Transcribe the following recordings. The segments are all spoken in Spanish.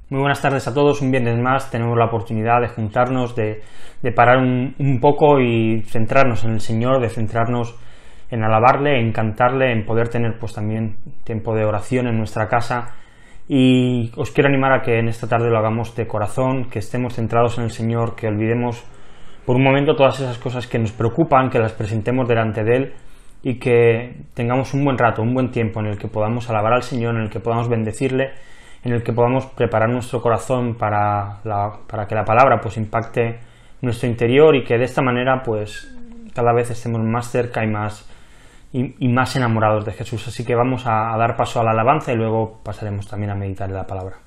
Muy buenas tardes a todos, un viernes más tenemos la oportunidad de juntarnos, de parar un poco y centrarnos en el Señor, de centrarnos en alabarle, en cantarle, en poder tener pues también tiempo de oración en nuestra casa. Y os quiero animar a que en esta tarde lo hagamos de corazón, que estemos centrados en el Señor, que olvidemos por un momento todas esas cosas que nos preocupan, que las presentemos delante de Él y que tengamos un buen rato, un buen tiempo en el que podamos alabar al Señor, en el que podamos bendecirle, en el que podamos preparar nuestro corazón para que la palabra pues impacte nuestro interior y que de esta manera pues cada vez estemos más cerca y más enamorados de Jesús. Así que vamos a dar paso a la alabanza y luego pasaremos también a meditar en la palabra.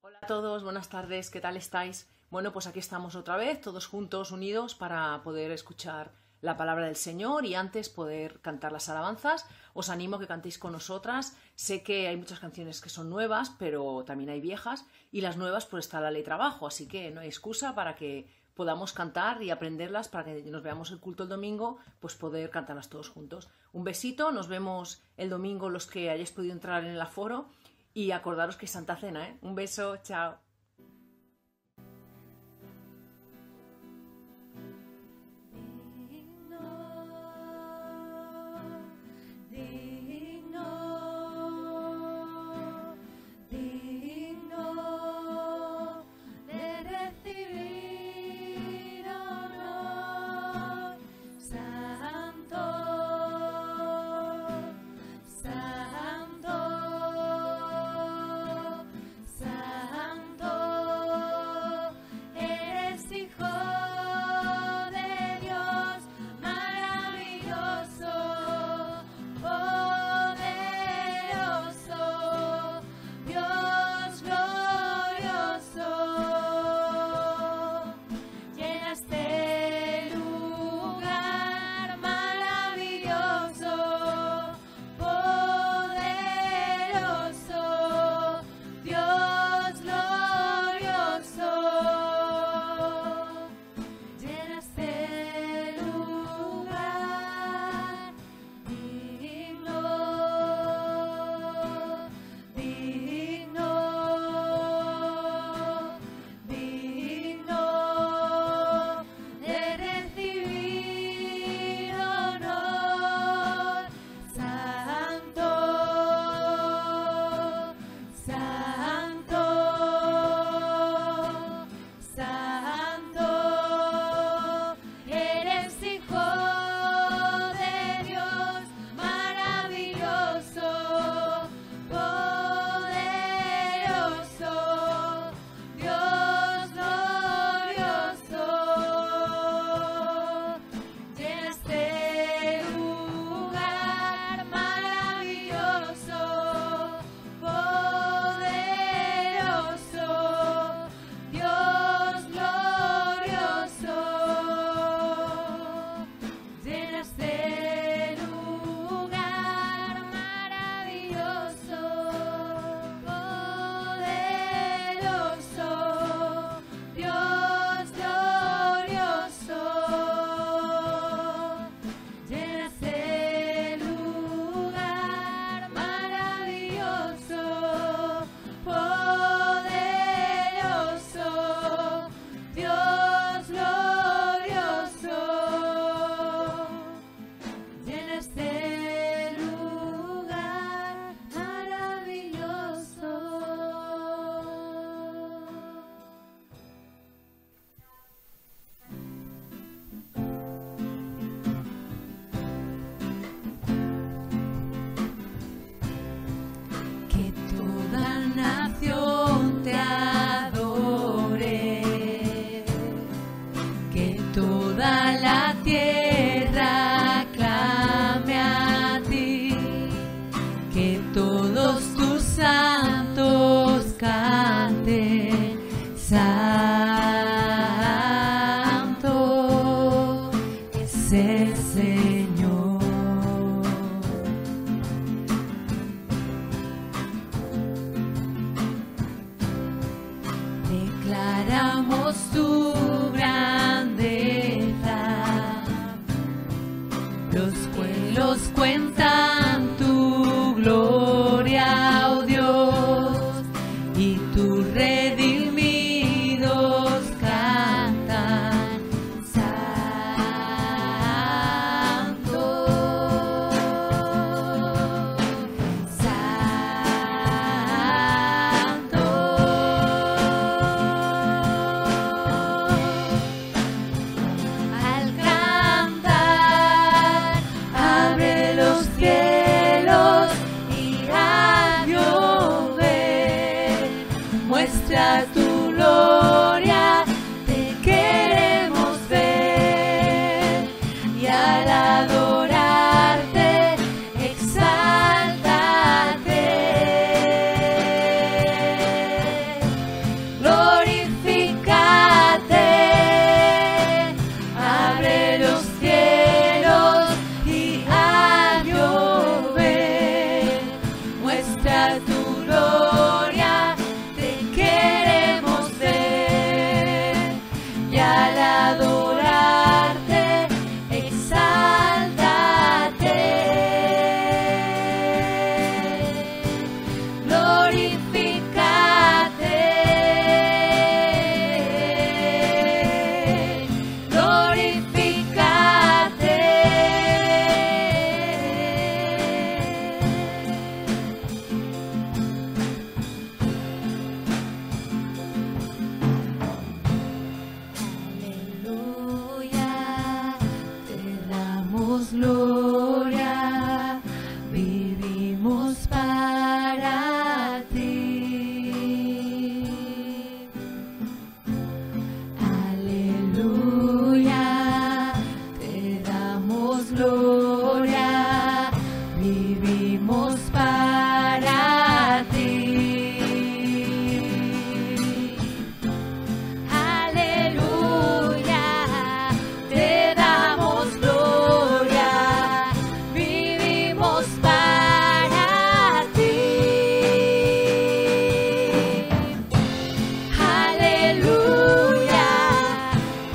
Hola a todos, buenas tardes, ¿qué tal estáis? Bueno, pues aquí estamos otra vez, todos juntos, unidos, para poder escuchar la palabra del Señor y antes poder cantar las alabanzas. Os animo a que cantéis con nosotras. Sé que hay muchas canciones que son nuevas, pero también hay viejas, y las nuevas pues está la letra abajo, así que no hay excusa para que podamos cantar y aprenderlas, para que nos veamos el culto el domingo, pues poder cantarlas todos juntos. Un besito, nos vemos el domingo los que hayáis podido entrar en el aforo. Y acordaros que es Santa Cena, ¿eh? Un beso, chao. Santo, cantemos tu grandeza. Los pueblos cuentan tu gloria, oh Dios, y tus redimidos cantan, Santo, Santo. Al cantar, abre los cielos y a llover, muestra tu gloria, te queremos ver, y al adorarte, exáltate, glorifícate, abre los cielos y a llover, muestra tu gloria, te queremos ver, y al adorarte, exáltate, glorifícate, glorifícate. Aleluya, te damos gloria, vivimos para ti. Aleluya, te damos gloria, vivimos para ti. Aleluya, te damos gloria, vivimos para ti. Aleluya,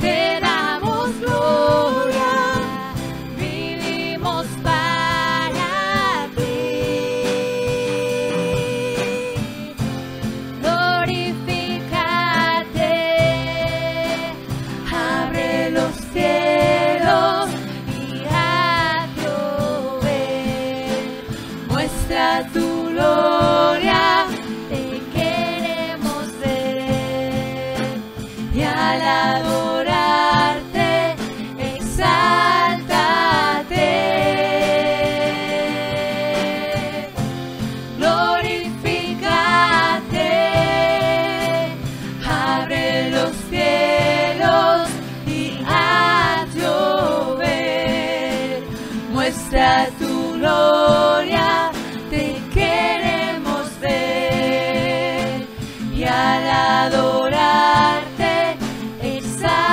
te damos gloria, vivimos para muestra tu gloria, te queremos ver, y al adorarte, exáltate,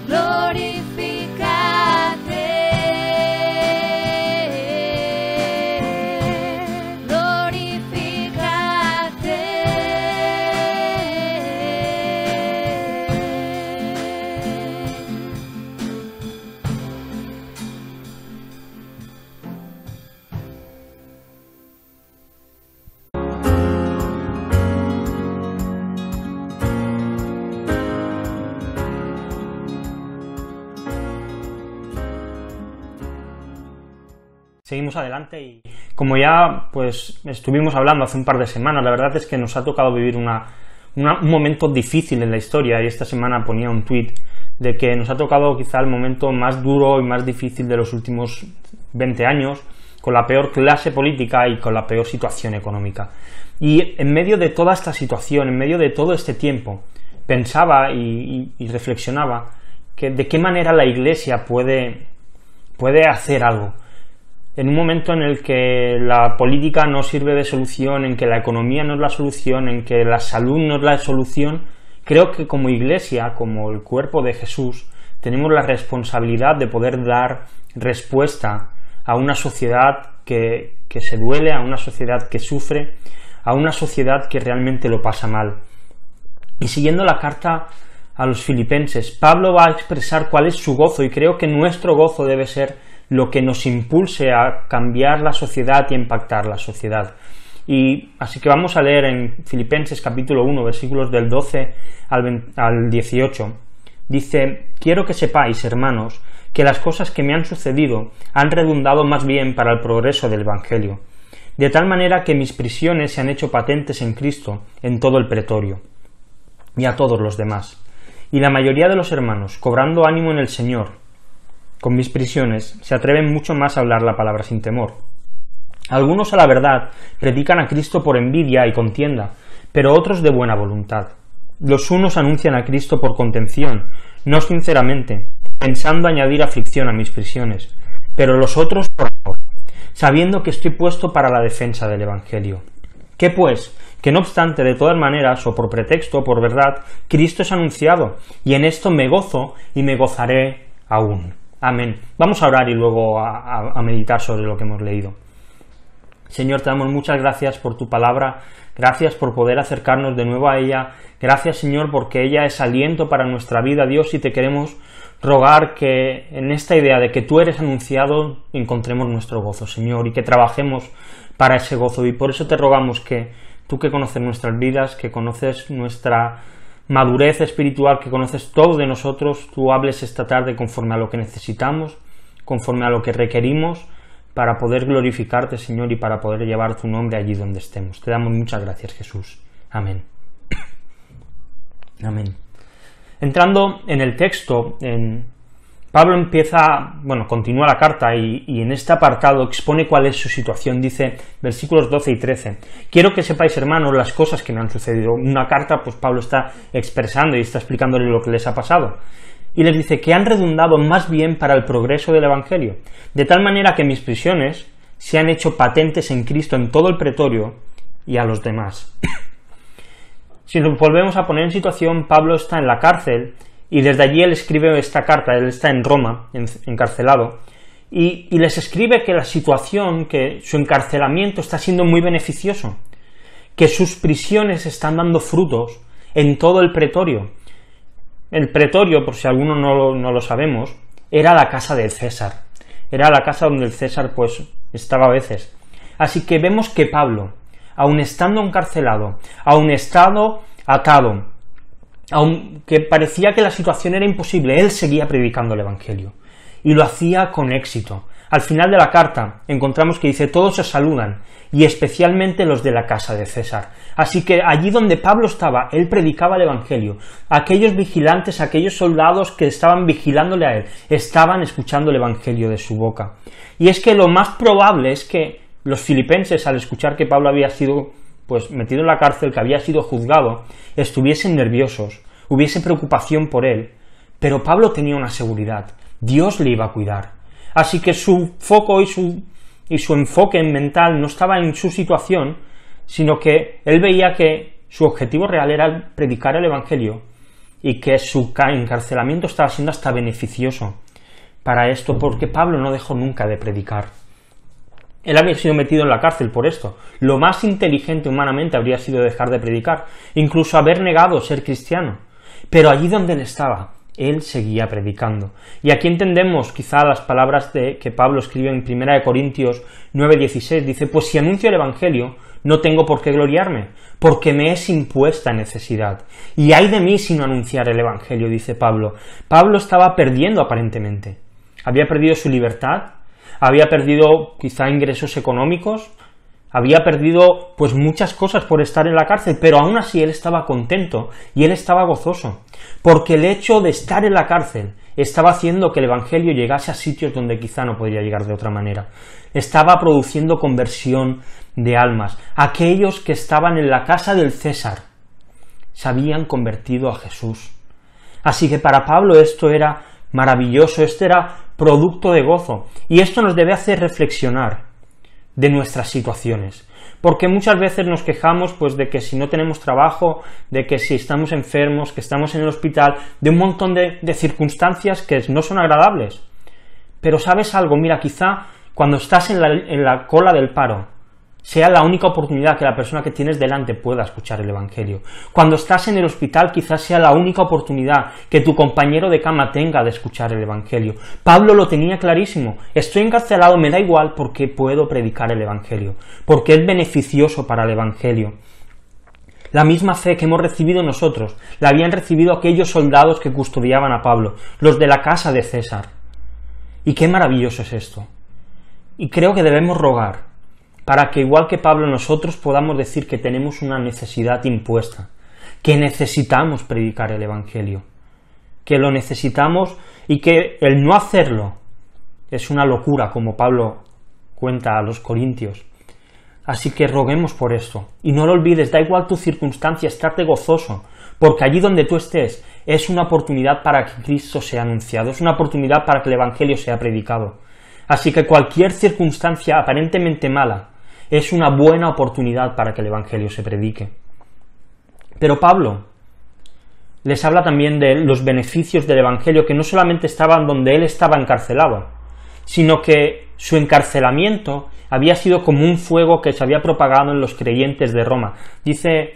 glorifícate, glorifícate. Seguimos adelante y como ya pues estuvimos hablando hace un par de semanas, la verdad es que nos ha tocado vivir un momento difícil en la historia, y esta semana ponía un tuit de que nos ha tocado quizá el momento más duro y más difícil de los últimos 20 años, con la peor clase política y con la peor situación económica. Y en medio de toda esta situación, en medio de todo este tiempo, pensaba y reflexionaba que de qué manera la Iglesia puede hacer algo. En un momento en el que la política no sirve de solución, en que la economía no es la solución, en que la salud no es la solución, creo que como Iglesia, como el cuerpo de Jesús, tenemos la responsabilidad de poder dar respuesta a una sociedad que se duele, a una sociedad que sufre, a una sociedad que realmente lo pasa mal. Y siguiendo la carta a los filipenses, Pablo va a expresar cuál es su gozo, y creo que nuestro gozo debe ser lo que nos impulse a cambiar la sociedad y a impactar la sociedad. Y así que vamos a leer en Filipenses capítulo 1, versículos del 12 al 18. Dice: quiero que sepáis, hermanos, que las cosas que me han sucedido han redundado más bien para el progreso del Evangelio, de tal manera que mis prisiones se han hecho patentes en Cristo en todo el pretorio, y a todos los demás. Y la mayoría de los hermanos, cobrando ánimo en el Señor, con mis prisiones, se atreven mucho más a hablar la palabra sin temor. Algunos, a la verdad, predican a Cristo por envidia y contienda, pero otros de buena voluntad. Los unos anuncian a Cristo por contención, no sinceramente, pensando añadir aflicción a mis prisiones, pero los otros por amor, sabiendo que estoy puesto para la defensa del Evangelio. ¿Qué pues? Que no obstante, de todas maneras, o por pretexto o por verdad, Cristo es anunciado, y en esto me gozo y me gozaré aún. Amén. Vamos a orar y luego a meditar sobre lo que hemos leído. Señor, te damos muchas gracias por tu palabra, gracias por poder acercarnos de nuevo a ella, gracias, Señor, porque ella es aliento para nuestra vida, Dios, y te queremos rogar que en esta idea de que tú eres anunciado encontremos nuestro gozo, Señor, y que trabajemos para ese gozo, y por eso te rogamos que tú, que conoces nuestras vidas, que conoces nuestra madurez espiritual, que conoces todo de nosotros, tú hables esta tarde conforme a lo que necesitamos, conforme a lo que requerimos, para poder glorificarte, Señor, y para poder llevar tu nombre allí donde estemos. Te damos muchas gracias, Jesús. Amén. Amén. Entrando en el texto, Pablo continúa la carta y en este apartado expone cuál es su situación. Dice, versículos 12 y 13, quiero que sepáis, hermanos, las cosas que me han sucedido. Una carta, pues Pablo está expresando y está explicándole lo que les ha pasado. Y les dice que han redundado más bien para el progreso del Evangelio, de tal manera que mis prisiones se han hecho patentes en Cristo en todo el pretorio y a los demás. Si nos volvemos a poner en situación, Pablo está en la cárcel y desde allí él escribe esta carta. Él está en Roma, encarcelado, y les escribe que la situación, que su encarcelamiento está siendo muy beneficioso, que sus prisiones están dando frutos en todo el pretorio. El pretorio, por si alguno no lo sabemos, era la casa del César. Era la casa donde el César pues estaba a veces. Así que vemos que Pablo, aun estando encarcelado, aun estando atado, aunque parecía que la situación era imposible, él seguía predicando el Evangelio. Y lo hacía con éxito. Al final de la carta encontramos que dice, todos se saludan, y especialmente los de la casa de César. Así que allí donde Pablo estaba, él predicaba el Evangelio. Aquellos vigilantes, aquellos soldados que estaban vigilándole a él, estaban escuchando el Evangelio de su boca. Y es que lo más probable es que los filipenses, al escuchar que Pablo había sido pues metido en la cárcel, que había sido juzgado, estuviesen nerviosos, hubiese preocupación por él, pero Pablo tenía una seguridad, Dios le iba a cuidar. Así que su foco y su enfoque mental no estaba en su situación, sino que él veía que su objetivo real era predicar el Evangelio y que su encarcelamiento estaba siendo hasta beneficioso para esto, porque Pablo no dejó nunca de predicar. Él había sido metido en la cárcel por esto. Lo más inteligente humanamente habría sido dejar de predicar, incluso haber negado ser cristiano. Pero allí donde él estaba, él seguía predicando. Y aquí entendemos quizá las palabras que Pablo escribe en 1 Corintios 9:16. Dice, pues si anuncio el Evangelio, no tengo por qué gloriarme, porque me es impuesta necesidad. Y ay de mí si no anunciar el Evangelio, dice Pablo. Pablo estaba perdiendo aparentemente. Había perdido su libertad, había perdido quizá ingresos económicos, había perdido pues muchas cosas por estar en la cárcel, pero aún así él estaba contento y él estaba gozoso, porque el hecho de estar en la cárcel estaba haciendo que el Evangelio llegase a sitios donde quizá no podría llegar de otra manera. Estaba produciendo conversión de almas. Aquellos que estaban en la casa del César se habían convertido a Jesús. Así que para Pablo esto era maravilloso, esto era producto de gozo, y esto nos debe hacer reflexionar de nuestras situaciones, porque muchas veces nos quejamos pues de que si no tenemos trabajo, de que si estamos enfermos, que estamos en el hospital, de un montón de circunstancias que no son agradables. Pero ¿sabes algo? Mira, quizá cuando estás en la cola del paro, sea la única oportunidad que la persona que tienes delante pueda escuchar el Evangelio. Cuando estás en el hospital, quizás sea la única oportunidad que tu compañero de cama tenga de escuchar el Evangelio. Pablo lo tenía clarísimo. Estoy encarcelado, me da igual porque puedo predicar el Evangelio, porque es beneficioso para el Evangelio. La misma fe que hemos recibido nosotros, la habían recibido aquellos soldados que custodiaban a Pablo, los de la casa de César. Y qué maravilloso es esto. Y creo que debemos rogar para que, igual que Pablo, nosotros podamos decir que tenemos una necesidad impuesta, que necesitamos predicar el Evangelio, que lo necesitamos y que el no hacerlo es una locura, como Pablo cuenta a los corintios. Así que roguemos por esto. Y no lo olvides, da igual tu circunstancia, estate gozoso, porque allí donde tú estés es una oportunidad para que Cristo sea anunciado, es una oportunidad para que el Evangelio sea predicado. Así que cualquier circunstancia aparentemente mala es una buena oportunidad para que el Evangelio se predique. Pero Pablo les habla también de los beneficios del Evangelio, que no solamente estaban donde él estaba encarcelado, sino que su encarcelamiento había sido como un fuego que se había propagado en los creyentes de Roma. Dice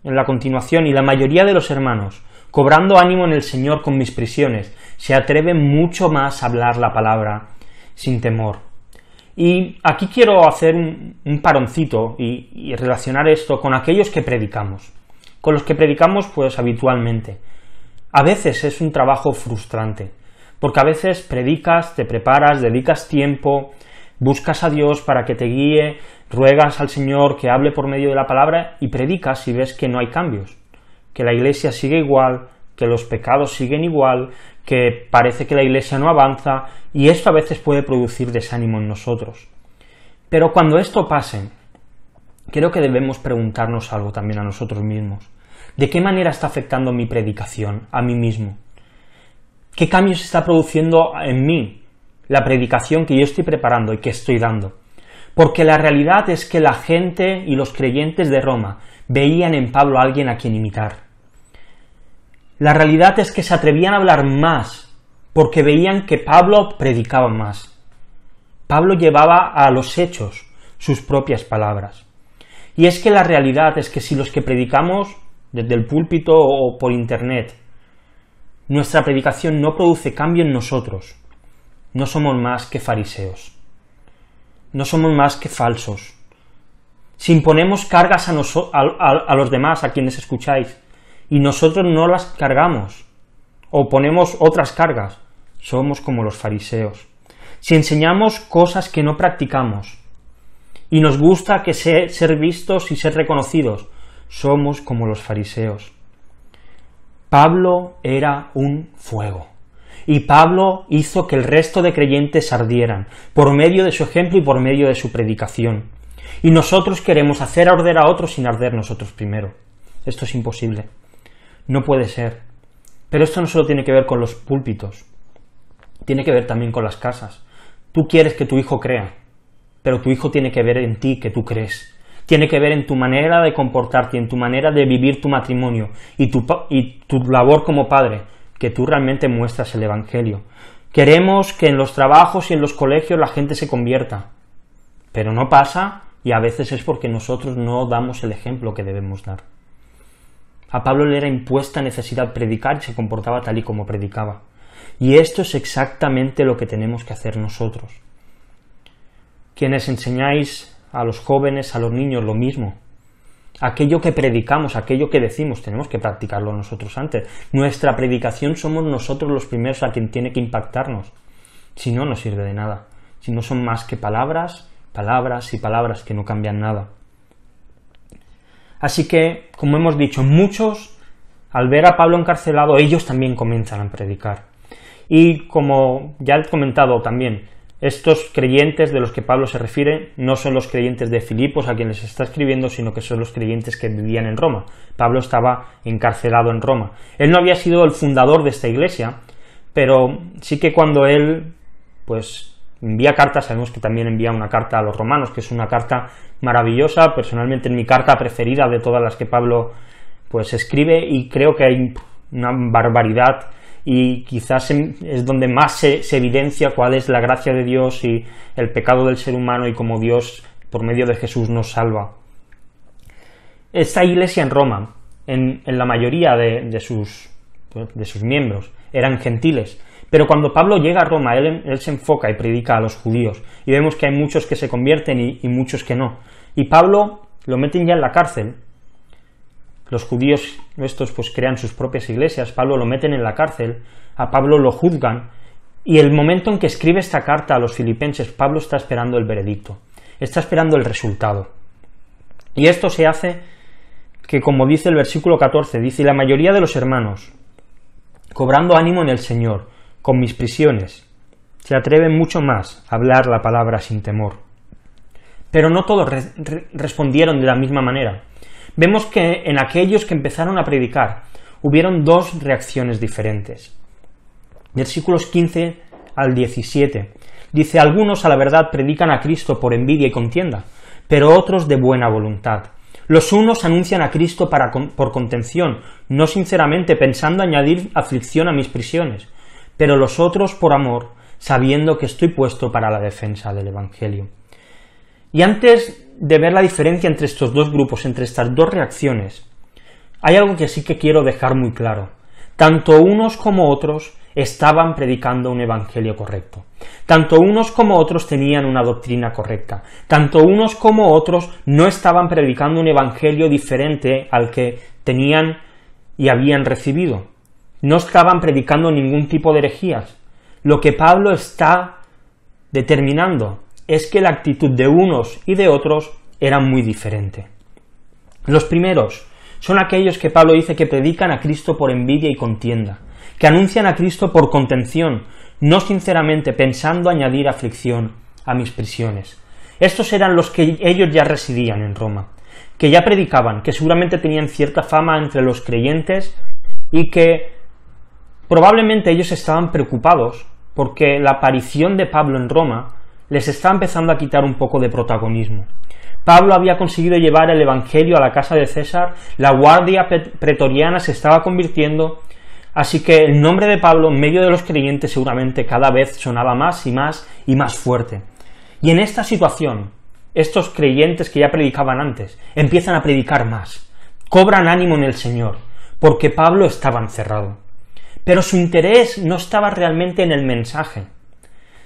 en la continuación, y la mayoría de los hermanos, cobrando ánimo en el Señor con mis prisiones, se atreven mucho más a hablar la palabra sin temor. Y aquí quiero hacer un paroncito y relacionar esto con aquellos que predicamos, con los que predicamos pues habitualmente. A veces es un trabajo frustrante, porque a veces predicas, te preparas, dedicas tiempo, buscas a Dios para que te guíe, ruegas al Señor que hable por medio de la palabra y predicas y ves que no hay cambios, que la iglesia sigue igual, que los pecados siguen igual, que parece que la iglesia no avanza, y esto a veces puede producir desánimo en nosotros. Pero cuando esto pase, creo que debemos preguntarnos algo también a nosotros mismos. ¿De qué manera está afectando mi predicación a mí mismo? ¿Qué cambios está produciendo en mí la predicación que yo estoy preparando y que estoy dando? Porque la realidad es que la gente y los creyentes de Roma veían en Pablo a alguien a quien imitar. La realidad es que se atrevían a hablar más porque veían que Pablo predicaba más. Pablo llevaba a los hechos sus propias palabras. Y es que la realidad es que si los que predicamos desde el púlpito o por internet, nuestra predicación no produce cambio en nosotros, no somos más que fariseos, no somos más que falsos. Si imponemos cargas a los demás, a quienes escucháis, y nosotros no las cargamos, o ponemos otras cargas, somos como los fariseos. Si enseñamos cosas que no practicamos, y nos gusta que ser vistos y ser reconocidos, somos como los fariseos. Pablo era un fuego, y Pablo hizo que el resto de creyentes ardieran, por medio de su ejemplo y por medio de su predicación. Y nosotros queremos hacer arder a otros sin arder nosotros primero. Esto es imposible. No puede ser. Pero esto no solo tiene que ver con los púlpitos, tiene que ver también con las casas. Tú quieres que tu hijo crea, pero tu hijo tiene que ver en ti que tú crees. Tiene que ver en tu manera de comportarte, en tu manera de vivir tu matrimonio y tu labor como padre, que tú realmente muestras el Evangelio. Queremos que en los trabajos y en los colegios la gente se convierta, pero no pasa, y a veces es porque nosotros no damos el ejemplo que debemos dar. A Pablo le era impuesta necesidad predicar y se comportaba tal y como predicaba. Y esto es exactamente lo que tenemos que hacer nosotros. Quienes enseñáis a los jóvenes, a los niños, lo mismo. Aquello que predicamos, aquello que decimos, tenemos que practicarlo nosotros antes. Nuestra predicación somos nosotros los primeros a quien tiene que impactarnos. Si no, no sirve de nada. Si no son más que palabras, palabras y palabras que no cambian nada. Así que, como hemos dicho, muchos, al ver a Pablo encarcelado, ellos también comienzan a predicar. Y como ya he comentado también, estos creyentes de los que Pablo se refiere no son los creyentes de Filipos a quienes está escribiendo, sino que son los creyentes que vivían en Roma. Pablo estaba encarcelado en Roma. Él no había sido el fundador de esta iglesia, pero sí que cuando él envía cartas, sabemos que también envía una carta a los romanos, que es una carta maravillosa, personalmente mi carta preferida de todas las que Pablo escribe, y creo que hay una barbaridad, y quizás es donde más se evidencia cuál es la gracia de Dios y el pecado del ser humano, y cómo Dios por medio de Jesús nos salva. Esta iglesia en Roma, en la mayoría de sus miembros, eran gentiles, pero cuando Pablo llega a Roma, él se enfoca y predica a los judíos, y vemos que hay muchos que se convierten y muchos que no. Y Pablo lo meten ya en la cárcel. Los judíos estos pues crean sus propias iglesias, Pablo lo meten en la cárcel, a Pablo lo juzgan, y el momento en que escribe esta carta a los filipenses, Pablo está esperando el veredicto, está esperando el resultado. Y esto se hace que, como dice el versículo 14, dice: y la mayoría de los hermanos, cobrando ánimo en el Señor, con mis prisiones, se atreven mucho más a hablar la palabra sin temor. Pero no todos respondieron de la misma manera. Vemos que en aquellos que empezaron a predicar, hubieron dos reacciones diferentes. Versículos 15 al 17, dice: algunos a la verdad predican a Cristo por envidia y contienda, pero otros de buena voluntad. Los unos anuncian a Cristo por contención, no sinceramente, pensando añadir aflicción a mis prisiones, pero los otros por amor, sabiendo que estoy puesto para la defensa del Evangelio. Y antes de ver la diferencia entre estos dos grupos, entre estas dos reacciones, hay algo que sí que quiero dejar muy claro. Tanto unos como otros estaban predicando un evangelio correcto. Tanto unos como otros tenían una doctrina correcta. Tanto unos como otros no estaban predicando un evangelio diferente al que tenían y habían recibido. No estaban predicando ningún tipo de herejías. Lo que Pablo está determinando es que la actitud de unos y de otros era muy diferente. Los primeros son aquellos que Pablo dice que predican a Cristo por envidia y contienda, que anuncian a Cristo por contención, no sinceramente, pensando añadir aflicción a mis prisiones. Estos eran los que ellos ya residían en Roma, que ya predicaban, que seguramente tenían cierta fama entre los creyentes y que probablemente ellos estaban preocupados porque la aparición de Pablo en Roma les estaba empezando a quitar un poco de protagonismo. Pablo había conseguido llevar el evangelio a la casa de César, la guardia pretoriana se estaba convirtiendo, así que el nombre de Pablo en medio de los creyentes seguramente cada vez sonaba más y más y más fuerte. Y en esta situación, estos creyentes que ya predicaban antes, empiezan a predicar más, cobran ánimo en el Señor, porque Pablo estaba encerrado. Pero su interés no estaba realmente en el mensaje,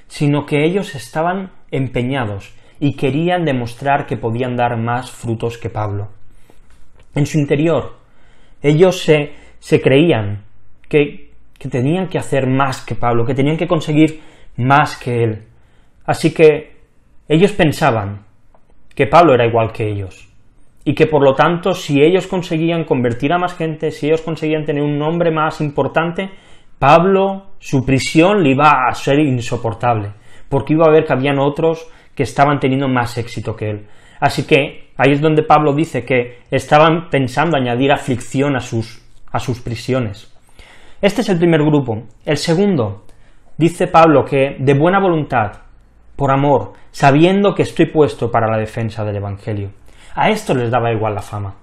sino que ellos estaban empeñados y querían demostrar que podían dar más frutos que Pablo. En su interior, ellos se creían que tenían que hacer más que Pablo, que tenían que conseguir más que él. Así que ellos pensaban que Pablo era igual que ellos, y que por lo tanto, si ellos conseguían convertir a más gente, si ellos conseguían tener un nombre más importante, Pablo, su prisión le iba a ser insoportable, porque iba a ver que habían otros que estaban teniendo más éxito que él. Así que ahí es donde Pablo dice que estaban pensando añadir aflicción a sus prisiones. Este es el primer grupo. El segundo, dice Pablo que de buena voluntad, por amor, sabiendo que estoy puesto para la defensa del Evangelio. A esto les daba igual la fama.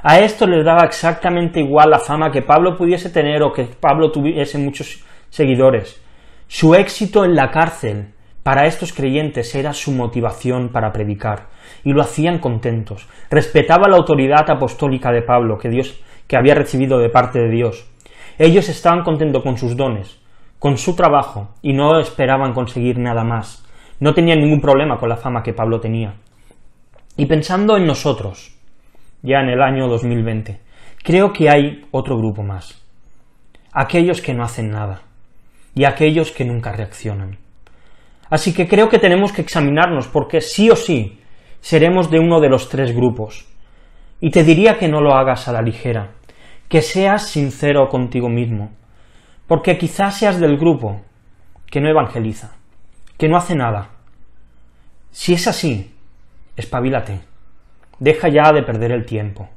A esto les daba exactamente igual la fama que Pablo pudiese tener o que Pablo tuviese muchos seguidores. Su éxito en la cárcel para estos creyentes era su motivación para predicar, y lo hacían contentos. Respetaba la autoridad apostólica de Pablo que había recibido de parte de Dios. Ellos estaban contentos con sus dones, con su trabajo, y no esperaban conseguir nada más. No tenían ningún problema con la fama que Pablo tenía. Y pensando en nosotros, ya en el año 2020, creo que hay otro grupo más. Aquellos que no hacen nada, y aquellos que nunca reaccionan. Así que creo que tenemos que examinarnos, porque sí o sí seremos de uno de los tres grupos. Y te diría que no lo hagas a la ligera, que seas sincero contigo mismo, porque quizás seas del grupo que no evangeliza, que no hace nada. Si es así, espabilate, deja ya de perder el tiempo,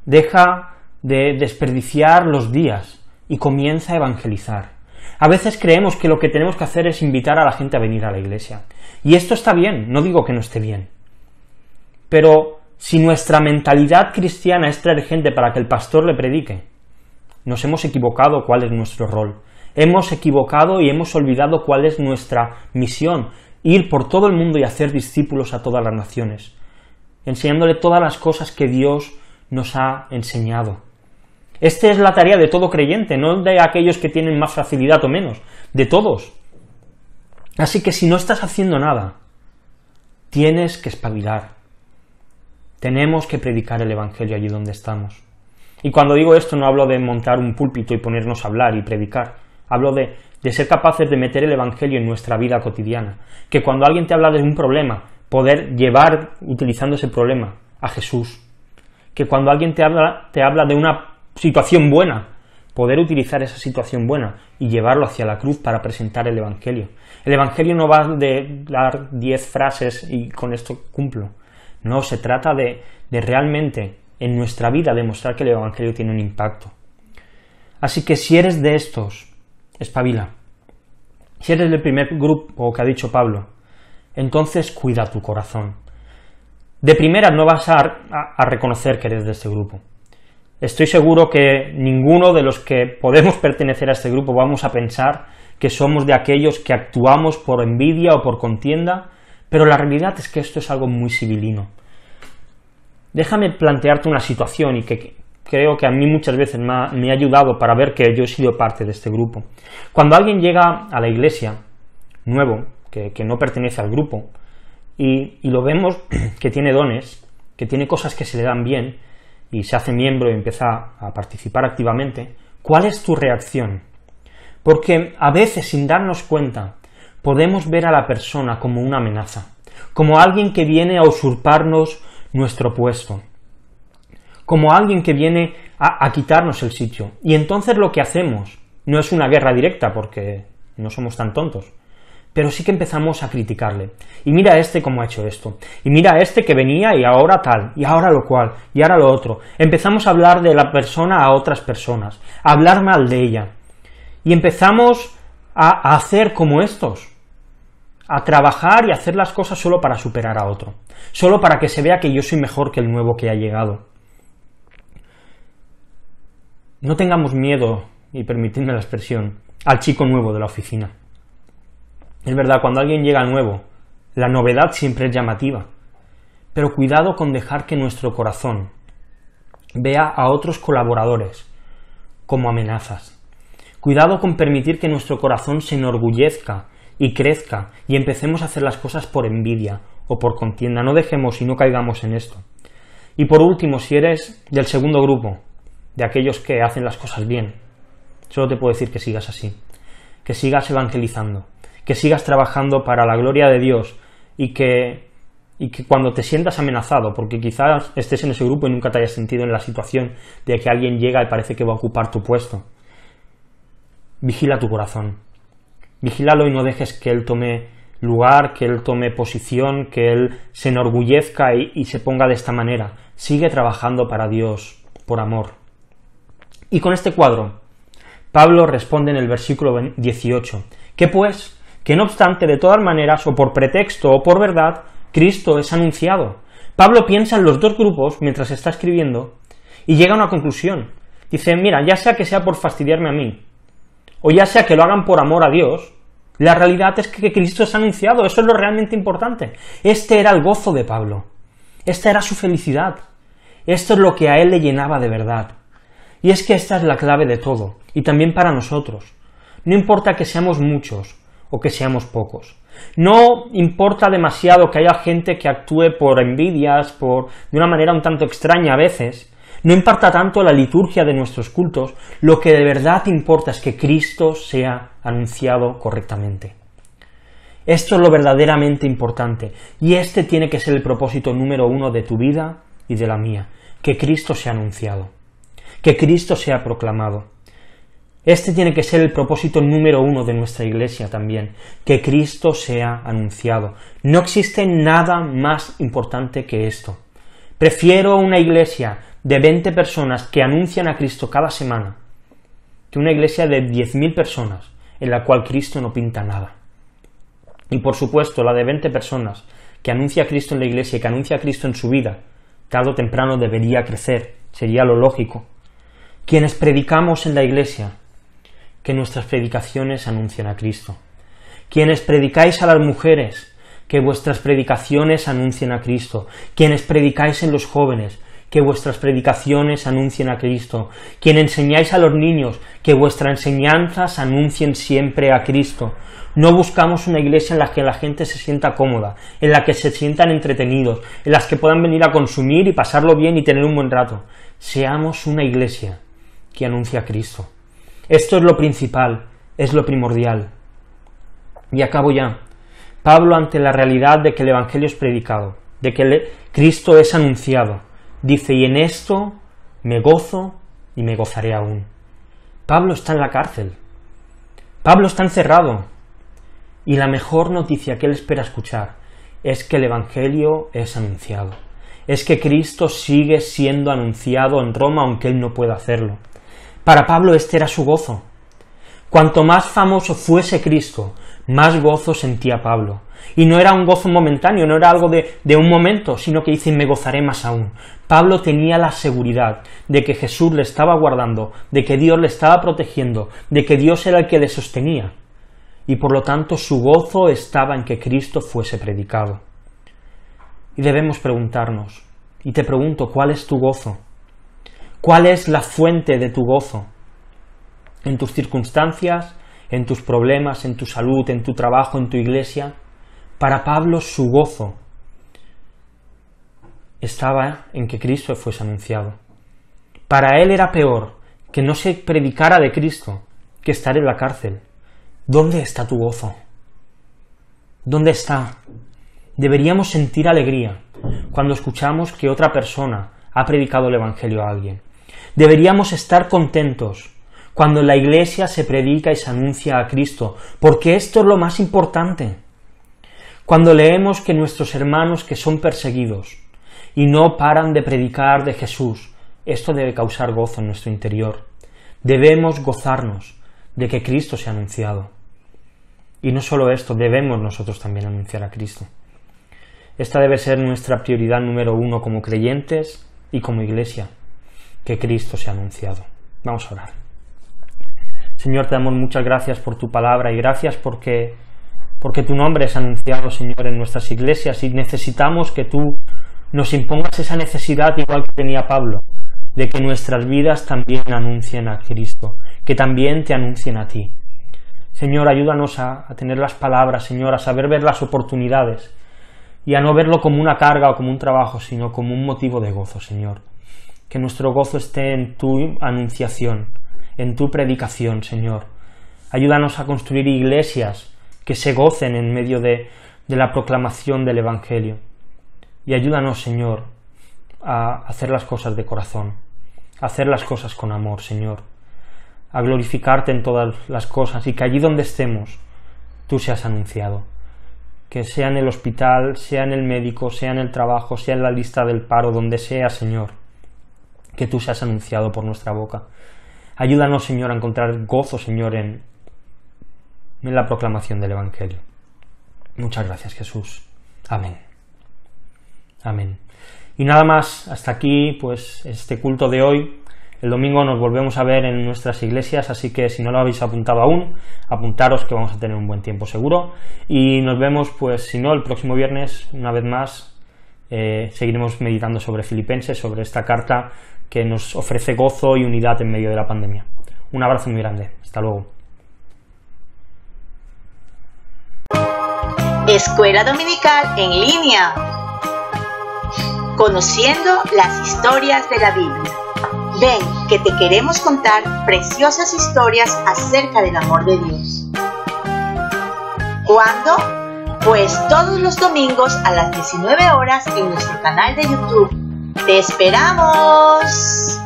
deja de desperdiciar los días y comienza a evangelizar. A veces creemos que lo que tenemos que hacer es invitar a la gente a venir a la iglesia, y esto está bien, no digo que no esté bien, pero si nuestra mentalidad cristiana es traer gente para que el pastor le predique, nos hemos equivocado cuál es nuestro rol, hemos equivocado y hemos olvidado cuál es nuestra misión, ir por todo el mundo y hacer discípulos a todas las naciones, enseñándole todas las cosas que Dios nos ha enseñado. Esta es la tarea de todo creyente, no de aquellos que tienen más facilidad o menos, de todos. Así que si no estás haciendo nada, tienes que espabilar. Tenemos que predicar el Evangelio allí donde estamos. Y cuando digo esto no hablo de montar un púlpito y ponernos a hablar y predicar, hablo de ser capaces de meter el Evangelio en nuestra vida cotidiana, que cuando alguien te habla de un problema, poder llevar, utilizando ese problema, a Jesús, que cuando alguien te habla de una situación buena, poder utilizar esa situación buena y llevarlo hacia la cruz para presentar el Evangelio. El Evangelio no va de dar 10 frases y con esto cumplo. No, se trata de realmente en nuestra vida demostrar que el Evangelio tiene un impacto. Así que si eres de estos, espabila. Si eres del primer grupo que ha dicho Pablo, entonces cuida tu corazón. De primera no vas a reconocer que eres de este grupo. Estoy seguro que ninguno de los que podemos pertenecer a este grupo vamos a pensar que somos de aquellos que actuamos por envidia o por contienda, pero la realidad es que esto es algo muy civilino. Déjame plantearte una situación y que creo que a mí muchas veces me ha ayudado para ver que yo he sido parte de este grupo. Cuando alguien llega a la iglesia, nuevo, que no pertenece al grupo, y lo vemos que tiene dones, que tiene cosas que se le dan bien, y se hace miembro y empieza a participar activamente, ¿cuál es tu reacción? Porque a veces, sin darnos cuenta, podemos ver a la persona como una amenaza, como alguien que viene a usurparnos nuestro puesto, como alguien que viene a quitarnos el sitio. Y entonces lo que hacemos no es una guerra directa, porque no somos tan tontos, pero sí que empezamos a criticarle. Y mira a este cómo ha hecho esto, y mira a este que venía y ahora tal, y ahora lo cual, y ahora lo otro. Empezamos a hablar de la persona a otras personas, a hablar mal de ella, y empezamos a hacer como estos, a trabajar y hacer las cosas solo para superar a otro, solo para que se vea que yo soy mejor que el nuevo que ha llegado. No tengamos miedo, y permitidme la expresión, al chico nuevo de la oficina. Es verdad, cuando alguien llega nuevo, la novedad siempre es llamativa, pero cuidado con dejar que nuestro corazón vea a otros colaboradores como amenazas. Cuidado con permitir que nuestro corazón se enorgullezca y crezca y empecemos a hacer las cosas por envidia o por contienda. No dejemos y no caigamos en esto. Y por último, si eres del segundo grupo, de aquellos que hacen las cosas bien, solo te puedo decir que sigas así, que sigas evangelizando, que sigas trabajando para la gloria de Dios y que cuando te sientas amenazado, porque quizás estés en ese grupo y nunca te hayas sentido en la situación de que alguien llega y parece que va a ocupar tu puesto, vigila tu corazón, vigílalo y no dejes que él tome lugar, que él tome posición, que él se enorgullezca y se ponga de esta manera. Sigue trabajando para Dios, por amor. Y con este cuadro, Pablo responde en el versículo 18, ¿qué pues? Que no obstante, de todas maneras, o por pretexto o por verdad, Cristo es anunciado. Pablo piensa en los dos grupos mientras está escribiendo y llega a una conclusión. Dice, mira, ya sea que sea por fastidiarme a mí, o ya sea que lo hagan por amor a Dios, la realidad es que Cristo es anunciado, eso es lo realmente importante. Este era el gozo de Pablo, esta era su felicidad, esto es lo que a él le llenaba de verdad. Y es que esta es la clave de todo, y también para nosotros. No importa que seamos muchos o que seamos pocos. No importa demasiado que haya gente que actúe por envidias, de una manera un tanto extraña a veces. No importa tanto la liturgia de nuestros cultos, lo que de verdad importa es que Cristo sea anunciado correctamente. Esto es lo verdaderamente importante, y este tiene que ser el propósito número 1 de tu vida y de la mía, que Cristo sea anunciado, que Cristo sea proclamado. Este tiene que ser el propósito número 1 de nuestra iglesia también, que Cristo sea anunciado. No existe nada más importante que esto. Prefiero una iglesia de 20 personas que anuncian a Cristo cada semana, que una iglesia de 10.000 personas, en la cual Cristo no pinta nada. Y por supuesto, la de 20 personas que anuncia a Cristo en la iglesia y que anuncia a Cristo en su vida, tarde o temprano debería crecer, sería lo lógico. Quienes predicamos en la iglesia, que nuestras predicaciones anuncien a Cristo. Quienes predicáis a las mujeres, que vuestras predicaciones anuncien a Cristo. Quienes predicáis en los jóvenes, que vuestras predicaciones anuncien a Cristo. Quien enseñáis a los niños, que vuestras enseñanzas anuncien siempre a Cristo. No buscamos una iglesia en la que la gente se sienta cómoda, en la que se sientan entretenidos, en las que puedan venir a consumir y pasarlo bien y tener un buen rato. Seamos una iglesia que anuncia a Cristo. Esto es lo principal, es lo primordial. Y acabo ya. Pablo, ante la realidad de que el Evangelio es predicado, de que Cristo es anunciado, dice, y en esto me gozo y me gozaré aún. Pablo está en la cárcel. Pablo está encerrado. Y la mejor noticia que él espera escuchar es que el Evangelio es anunciado. Es que Cristo sigue siendo anunciado en Roma, aunque él no pueda hacerlo. Para Pablo este era su gozo. Cuanto más famoso fuese Cristo, más gozo sentía Pablo. Y no era un gozo momentáneo, no era algo de un momento, sino que dice, me gozaré más aún. Pablo tenía la seguridad de que Jesús le estaba guardando, de que Dios le estaba protegiendo, de que Dios era el que le sostenía. Y por lo tanto su gozo estaba en que Cristo fuese predicado. Y debemos preguntarnos, y te pregunto, ¿cuál es tu gozo? ¿Cuál es la fuente de tu gozo? ¿En tus circunstancias, en tus problemas, en tu salud, en tu trabajo, en tu iglesia? Para Pablo su gozo estaba en que Cristo fuese anunciado. Para él era peor que no se predicara de Cristo que estar en la cárcel. ¿Dónde está tu gozo? ¿Dónde está? Deberíamos sentir alegría cuando escuchamos que otra persona ha predicado el Evangelio a alguien. Deberíamos estar contentos cuando en la iglesia se predica y se anuncia a Cristo, porque esto es lo más importante. Cuando leemos que nuestros hermanos que son perseguidos y no paran de predicar de Jesús, esto debe causar gozo en nuestro interior. Debemos gozarnos de que Cristo se ha anunciado. Y no solo esto, debemos nosotros también anunciar a Cristo. Esta debe ser nuestra prioridad número 1 como creyentes y como iglesia, que Cristo se ha anunciado. Vamos a orar. Señor, te damos muchas gracias por tu palabra y gracias porque tu nombre es anunciado, Señor, en nuestras iglesias y necesitamos que tú nos impongas esa necesidad igual que tenía Pablo, de que nuestras vidas también anuncien a Cristo, que también te anuncien a ti. Señor, ayúdanos a tener las palabras, Señor, a saber ver las oportunidades y a no verlo como una carga o como un trabajo, sino como un motivo de gozo, Señor. Que nuestro gozo esté en tu anunciación, en tu predicación, Señor. Ayúdanos a construir iglesias que se gocen en medio de la proclamación del Evangelio. Y ayúdanos, Señor, a hacer las cosas de corazón, a hacer las cosas con amor, Señor, a glorificarte en todas las cosas y que allí donde estemos tú seas anunciado. Que sea en el hospital, sea en el médico, sea en el trabajo, sea en la lista del paro, donde sea, Señor, que tú seas anunciado por nuestra boca. Ayúdanos, Señor, a encontrar gozo, Señor, en la proclamación del Evangelio. Muchas gracias, Jesús. Amén. Amén. Y nada más, hasta aquí, pues, este culto de hoy. El domingo nos volvemos a ver en nuestras iglesias, así que si no lo habéis apuntado aún, apuntaros que vamos a tener un buen tiempo seguro. Y nos vemos, pues, si no, el próximo viernes, una vez más, seguiremos meditando sobre Filipenses, sobre esta carta que nos ofrece gozo y unidad en medio de la pandemia. Un abrazo muy grande. Hasta luego. Escuela Dominical en línea. Conociendo las historias de la Biblia. Ven, que te queremos contar preciosas historias acerca del amor de Dios. ¿Cuándo? Pues todos los domingos a las 19 horas en nuestro canal de YouTube. ¡Te esperamos!